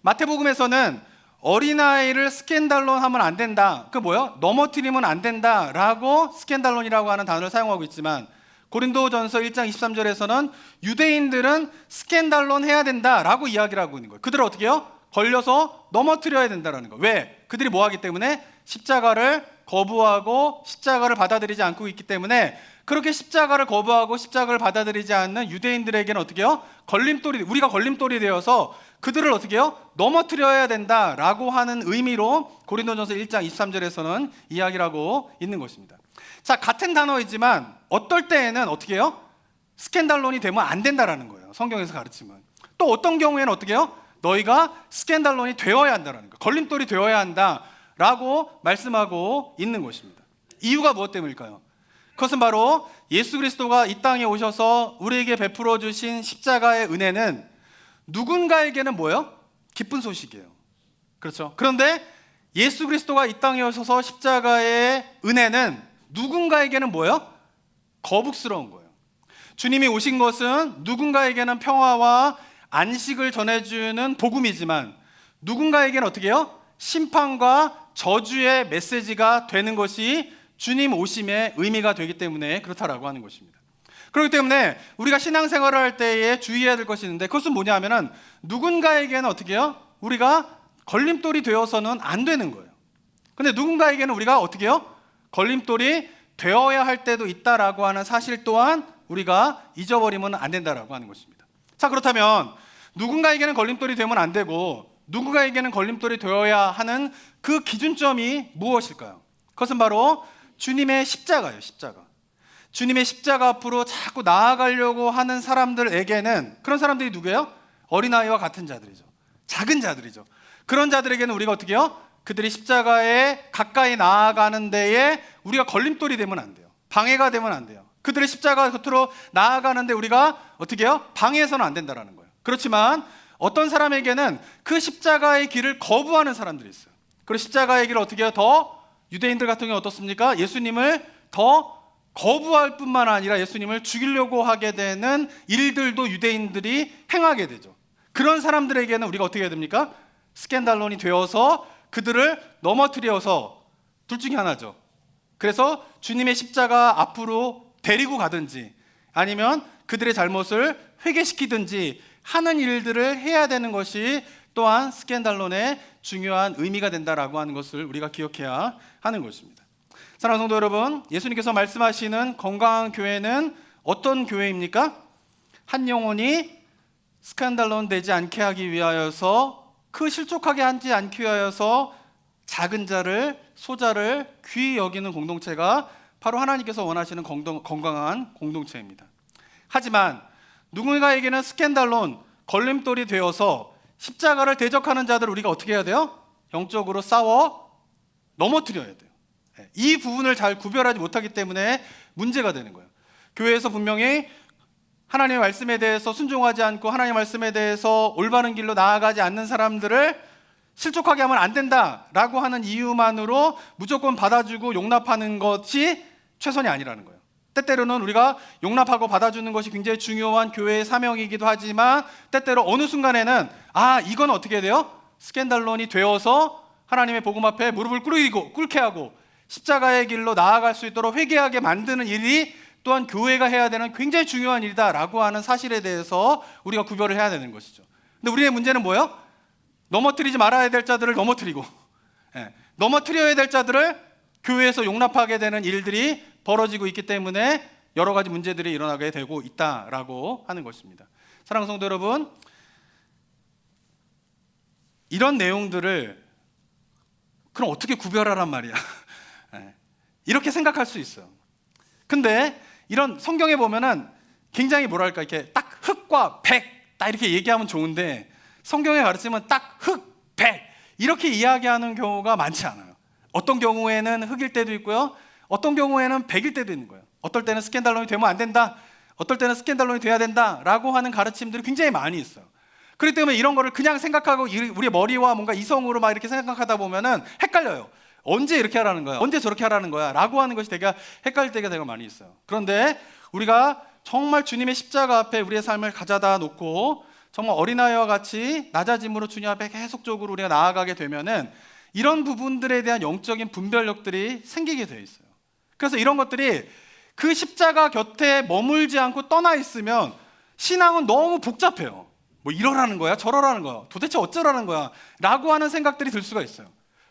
A: 마태복음에서는 어린아이를 스캔달론 하면 안 된다, 그 뭐요? 넘어뜨리면 안 된다라고 스캔달론이라고 하는 단어를 사용하고 있지만 고린도전서 1장 23절에서는 유대인들은 스캔달론 해야 된다라고 이야기를 하고 있는 거예요. 그들을 어떻게 해요? 걸려서 넘어뜨려야 된다라는 거예요. 왜? 그들이 뭐 하기 때문에? 십자가를 거부하고 십자가를 받아들이지 않고 있기 때문에 그렇게 십자가를 거부하고 십자가를 받아들이지 않는 유대인들에게는 어떻게 해요? 우리가 걸림돌이 되어서 그들을 어떻게 해요? 넘어뜨려야 된다라고 하는 의미로 고린도전서 1장 23절에서는 이야기를 하고 있는 것입니다. 자, 같은 단어이지만 어떨 때에는 어떻게 해요? 스캔달론이 되면 안 된다라는 거예요. 성경에서 가르치면. 또 어떤 경우에는 어떻게 해요? 너희가 스캔달론이 되어야 한다라는 거, 걸림돌이 되어야 한다라고 말씀하고 있는 것입니다. 이유가 무엇 때문일까요? 그것은 바로 예수 그리스도가 이 땅에 오셔서 우리에게 베풀어 주신 십자가의 은혜는 누군가에게는 뭐예요? 기쁜 소식이에요. 그렇죠? 그런데 예수 그리스도가 이 땅에 오셔서 십자가의 은혜는 누군가에게는 뭐예요? 거북스러운 거예요. 주님이 오신 것은 누군가에게는 평화와 안식을 전해주는 복음이지만 누군가에게는 어떻게 해요? 심판과 저주의 메시지가 되는 것이 주님 오심의 의미가 되기 때문에 그렇다라고 하는 것입니다. 그렇기 때문에 우리가 신앙생활을 할 때에 주의해야 될 것이 있는데 그것은 뭐냐면은 누군가에게는 어떻게 해요? 우리가 걸림돌이 되어서는 안 되는 거예요. 근데 누군가에게는 우리가 어떻게 해요? 걸림돌이 되어야 할 때도 있다라고 하는 사실 또한 우리가 잊어버리면 안 된다라고 하는 것입니다. 자, 그렇다면 누군가에게는 걸림돌이 되면 안 되고 누군가에게는 걸림돌이 되어야 하는 그 기준점이 무엇일까요? 그것은 바로 주님의 십자가예요. 십자가. 주님의 십자가 앞으로 자꾸 나아가려고 하는 사람들에게는, 그런 사람들이 누구예요? 어린아이와 같은 자들이죠. 작은 자들이죠. 그런 자들에게는 우리가 어떻게 해요? 그들이 십자가에 가까이 나아가는 데에 우리가 걸림돌이 되면 안 돼요. 방해가 되면 안 돼요. 그들의 십자가 겉으로 나아가는데 우리가 어떻게 해요? 방해해서는 안 된다는 거예요. 그렇지만 어떤 사람에게는 그 십자가의 길을 거부하는 사람들이 있어요. 그리고 십자가의 길을 어떻게 해요? 더 유대인들 같은 경우 어떻습니까? 예수님을 더 거부할 뿐만 아니라 예수님을 죽이려고 하게 되는 일들도 유대인들이 행하게 되죠. 그런 사람들에게는 우리가 어떻게 해야 됩니까? 스캔달론이 되어서 그들을 넘어뜨려서 둘 중에 하나죠. 그래서 주님의 십자가 앞으로 데리고 가든지 아니면 그들의 잘못을 회개시키든지 하는 일들을 해야 되는 것이 또한 스캔달론의 중요한 의미가 된다라고 하는 것을 우리가 기억해야 하는 것입니다. 사랑하는 성도 여러분, 예수님께서 말씀하시는 건강한 교회는 어떤 교회입니까? 한 영혼이 스캔달론 되지 않게 하기 위하여서, 그 실족하게 하지 않기 위하여서 작은 자를, 소자를 귀히 여기는 공동체가 바로 하나님께서 원하시는 건강한 공동체입니다. 하지만 누군가에게는 스캔달론, 걸림돌이 되어서 십자가를 대적하는 자들을 우리가 어떻게 해야 돼요? 영적으로 싸워 넘어뜨려야 돼요. 이 부분을 잘 구별하지 못하기 때문에 문제가 되는 거예요. 교회에서 분명히 하나님의 말씀에 대해서 순종하지 않고 하나님의 말씀에 대해서 올바른 길로 나아가지 않는 사람들을 실족하게 하면 안 된다라고 하는 이유만으로 무조건 받아주고 용납하는 것이 최선이 아니라는 거예요. 때때로는 우리가 용납하고 받아주는 것이 굉장히 중요한 교회의 사명이기도 하지만 때때로 어느 순간에는 이건 어떻게 해야 돼요? 스캔달론이 되어서 하나님의 복음 앞에 무릎을 꿇게 하고 십자가의 길로 나아갈 수 있도록 회개하게 만드는 일이 또한 교회가 해야 되는 굉장히 중요한 일이다라고 하는 사실에 대해서 우리가 구별을 해야 되는 것이죠. 근데 우리의 문제는 뭐예요? 넘어뜨리지 말아야 될 자들을 넘어뜨리고 넘어뜨려야 될 자들을 교회에서 용납하게 되는 일들이 벌어지고 있기 때문에 여러 가지 문제들이 일어나게 되고 있다라고 하는 것입니다. 사랑하는 성도 여러분, 이런 내용들을 그럼 어떻게 구별하란 말이야? 이렇게 생각할 수 있어요. 근데 이런 성경에 보면은 굉장히 뭐랄까 이렇게 딱 흑과 백 딱 이렇게 얘기하면 좋은데 성경에 가르치면 딱 흑, 백 이렇게 이야기하는 경우가 많지 않아요. 어떤 경우에는 흑일 때도 있고요. 어떤 경우에는 백일 때도 있는 거예요. 어떨 때는 스캔달론이 되면 안 된다. 어떨 때는 스캔달론이 돼야 된다라고 하는 가르침들이 굉장히 많이 있어요. 그렇기 때문에 이런 거를 그냥 생각하고 우리의 머리와 뭔가 이성으로 막 이렇게 생각하다 보면은 헷갈려요. 언제 이렇게 하라는 거야? 언제 저렇게 하라는 거야? 라고 하는 것이 되게 헷갈릴 때가 되게 많이 있어요. 그런데 우리가 정말 주님의 십자가 앞에 우리의 삶을 가져다 놓고 정말 어린아이와 같이 낮아짐으로 주님 앞에 계속적으로 우리가 나아가게 되면은 이런 부분들에 대한 영적인 분별력들이 생기게 되어 있어요. 그래서 이런 것들이 그 십자가 곁에 머물지 않고 떠나 있으면 신앙은 너무 복잡해요. 뭐 이러라는 거야? 저러라는 거야? 도대체 어쩌라는 거야? 라고 하는 생각들이 들 수가 있어요.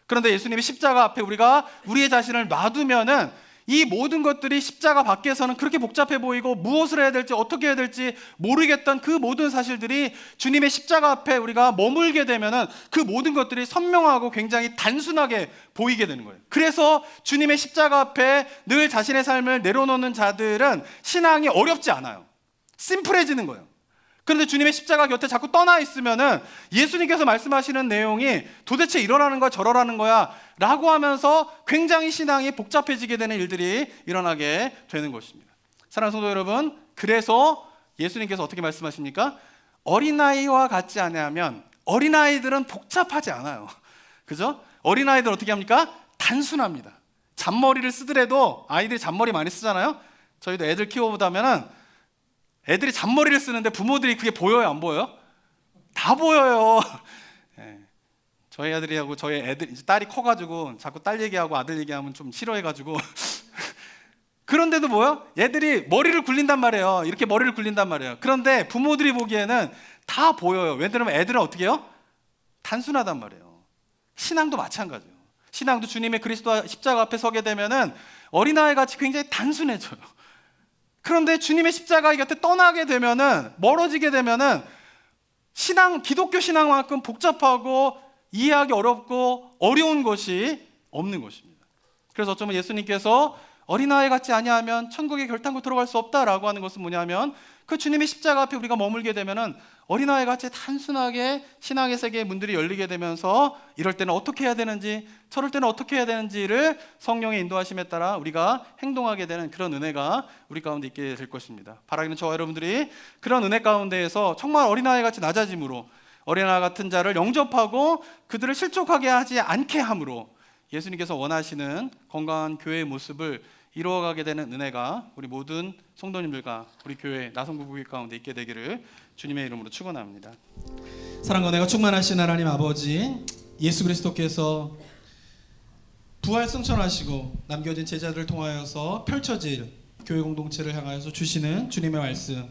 A: 그런데 예수님의 십자가 앞에 우리가 우리의 자신을 놔두면은 이 모든 것들이 십자가 밖에서는 그렇게 복잡해 보이고 무엇을 해야 될지 어떻게 해야 될지 모르겠던 그 모든 사실들이 주님의 십자가 앞에 우리가 머물게 되면은 그 모든 것들이 선명하고 굉장히 단순하게 보이게 되는 거예요. 그래서 주님의 십자가 앞에 늘 자신의 삶을 내려놓는 자들은 신앙이 어렵지 않아요. 심플해지는 거예요. 그런데 주님의 십자가 곁에 자꾸 떠나 있으면은 예수님께서 말씀하시는 내용이 도대체 이러라는 거야 저러라는 거야 라고 하면서 굉장히 신앙이 복잡해지게 되는 일들이 일어나게 되는 것입니다. 사랑하는 성도 여러분, 그래서 예수님께서 어떻게 말씀하십니까? 어린아이와 같지 아니하면, 어린아이들은 복잡하지 않아요. 그죠? 어린아이들 어떻게 합니까? 단순합니다. 잔머리를 쓰더라도, 아이들이 잔머리 많이 쓰잖아요. 저희도 애들 키워보다면은 애들이 잔머리를 쓰는데 부모들이 그게 보여요, 안 보여요? 다 보여요. 예. 저희 아들이하고 저희 애들, 이제 딸이 커가지고 자꾸 딸 얘기하고 아들 얘기하면 좀 싫어해가지고 그런데도 뭐요? 얘들이 머리를 굴린단 말이에요. 이렇게 머리를 굴린단 말이에요. 그런데 부모들이 보기에는 다 보여요. 왜냐면 애들은 어떻게 해요? 단순하단 말이에요. 신앙도 마찬가지예요. 신앙도 주님의 그리스도 십자가 앞에 서게 되면은 어린아이 같이 굉장히 단순해져요. 그런데 주님의 십자가 곁에 떠나게 되면은, 멀어지게 되면은 신앙, 기독교 신앙만큼 복잡하고 이해하기 어렵고 어려운 것이 없는 것입니다. 그래서 어쩌면 예수님께서 어린아이 같지 아니하면 천국에 결단코 들어갈 수 없다라고 하는 것은 뭐냐면, 그 주님의 십자가 앞에 우리가 머물게 되면은 어린아이 같이 단순하게 신앙의 세계의 문들이 열리게 되면서 이럴 때는 어떻게 해야 되는지, 저럴 때는 어떻게 해야 되는지를 성령의 인도하심에 따라 우리가 행동하게 되는 그런 은혜가 우리 가운데 있게 될 것입니다. 바라기는 저와 여러분들이 그런 은혜 가운데에서 정말 어린아이 같이 낮아짐으로, 어린아이 같은 자를 영접하고 그들을 실족하게 하지 않게 함으로 예수님께서 원하시는 건강한 교회의 모습을 이루어가게 되는 은혜가 우리 모든 성도님들과 우리 교회 나성부부교 가운데 있게 되기를 주님의 이름으로 축원합니다.
C: 사랑과 은혜가 충만하신 하나님 아버지, 예수 그리스도께서 부활 승천하시고 남겨진 제자들을 통하여서 펼쳐질 교회 공동체를 향하여서 주시는 주님의 말씀,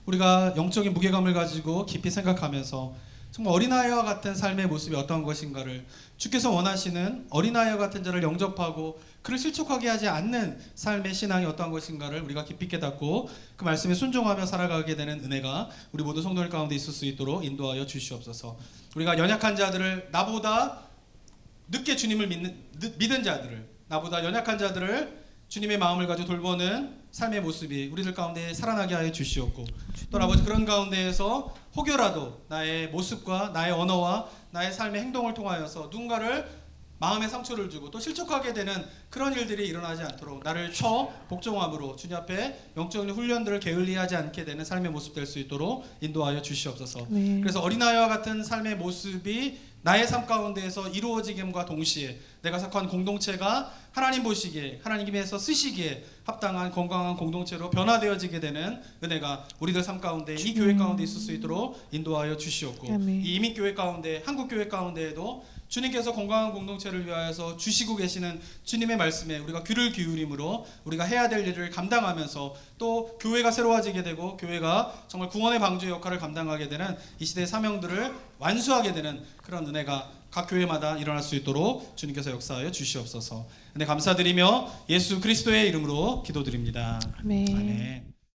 C: 우리가 영적인 무게감을 가지고 깊이 생각하면서 정말 어린아이와 같은 삶의 모습이 어떤 것인가를, 주께서 원하시는 어린아이와 같은 자를 영접하고 그를 실족하게 하지 않는 삶의 신앙이 어떠한 것인가를 우리가 깊이 깨닫고 그 말씀에 순종하며 살아가게 되는 은혜가 우리 모든 성도들 가운데 있을 수 있도록 인도하여 주시옵소서. 우리가 연약한 자들을, 나보다 늦게 주님을 믿은 자들을, 나보다 연약한 자들을 주님의 마음을 가지고 돌보는 삶의 모습이 우리들 가운데 살아나게 하여 주시옵고, 또 아버지 그런 가운데에서 혹여라도 나의 모습과 나의 언어와 나의 삶의 행동을 통하여서 누군가를 마음의 상처를 주고 또 실족하게 되는 그런 일들이 일어나지 않도록 나를 쳐 복종함으로 주님 앞에 영적인 훈련들을 게을리하지 않게 되는 삶의 모습 될 수 있도록 인도하여 주시옵소서. 그래서 어린아이와 같은 삶의 모습이 나의 삶 가운데에서 이루어지김과 동시에 내가 속한 공동체가 하나님 보시기에, 하나님께서 쓰시기에 합당한 건강한 공동체로 변화되어지게 되는 은혜가 우리들 삶 가운데, 이 교회 가운데 있을 수 있도록 인도하여 주시옵고, 이 이민교회 가운데, 한국교회 가운데에도 주님께서 건강한 공동체를 위하여서 주시고 계시는 주님의 말씀에 우리가 귀를 기울임으로 우리가 해야 될 일을 감당하면서 또 교회가 새로워지게 되고 교회가 정말 구원의 방주의 역할을 감당하게 되는 이 시대의 사명들을 완수하게 되는 그런 은혜가 각 교회마다 일어날 수 있도록 주님께서 역사하여 주시옵소서. 은혜 감사드리며 예수 그리스도의 이름으로 기도드립니다. 아멘.